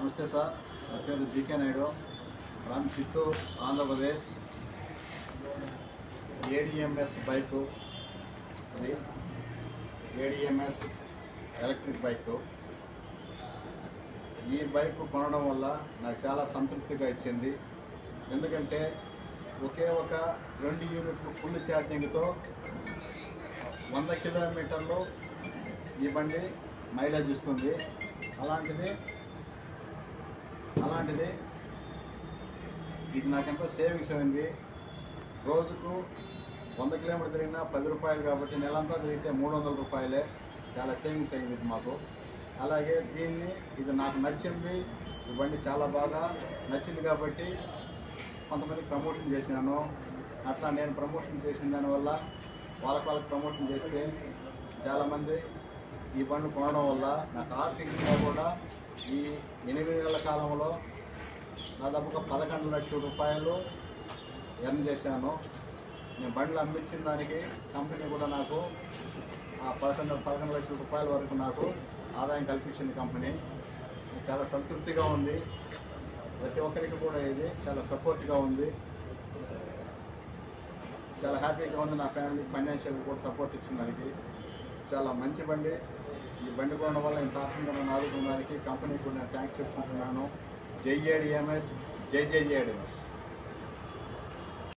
నమస్తే సార్, నా పేరు GK Naidu from Chittoor, Andhra Pradesh. ADMS bike, ఇది ఏడిఎంఎస్ ఎలక్ట్రిక్ బైకు. ఈ బైక్ కొనడం వల్ల నాకు చాలా సంతృప్తిగా ఇచ్చింది. ఎందుకంటే ఒకే ఒక 2 యూనిట్లు ఫుల్ ఛార్జింగ్తో 100 కిలోమీటర్లు ఈ బండి మైలేజ్ ఇస్తుంది. అలాంటిది ఇది నాకెంతో సేవింగ్స్ అయింది. రోజుకు 100 కిలోమీటర్లు తిరిగినా 10 రూపాయలు, కాబట్టి నెలంతా తిరిగితే 300 రూపాయలే. చాలా సేవింగ్స్ అయింది మాకు. అలాగే ఇది నాకు నచ్చింది. ఈ బండి చాలా బాగా నచ్చింది కాబట్టి కొంతమందికి ప్రమోషన్ చేసినాను. అట్లా నేను ప్రమోషన్ చేసిన దానివల్ల వాళ్ళకి ప్రమోషన్ చేస్తే చాలామంది ఈ బండి కొనడం వల్ల నాకు ఆర్థికంగా కూడా ఈ 8 నెలల కాలంలో దాదాపుగా 11 లక్షల రూపాయలు ఎర్న్ చేశాను. నేను బండ్లు అమ్మించిన దానికి కంపెనీ కూడా నాకు ఆ 11 లక్షల రూపాయల వరకు నాకు ఆదాయం కల్పించింది కంపెనీ. చాలా సంతృప్తిగా ఉంది. ప్రతి ఒక్కరికి కూడా ఇది చాలా సపోర్ట్గా ఉంది. చాలా హ్యాపీగా ఉంది. నా ఫ్యామిలీకి ఫైనాన్షియల్ కూడా సపోర్ట్ ఇచ్చిన దానికి చాలా మంచి బండి. ఈ బండి కొనడం వల్ల ఇంత ఆత్మీయంగా నన్ను ఆదుకున్న దానికి కంపెనీకి కూడా నేను థ్యాంక్స్ చెప్పుకుంటున్నాను. జై ఏడిఎంఎస్, జై ఏడిఎంఎస్.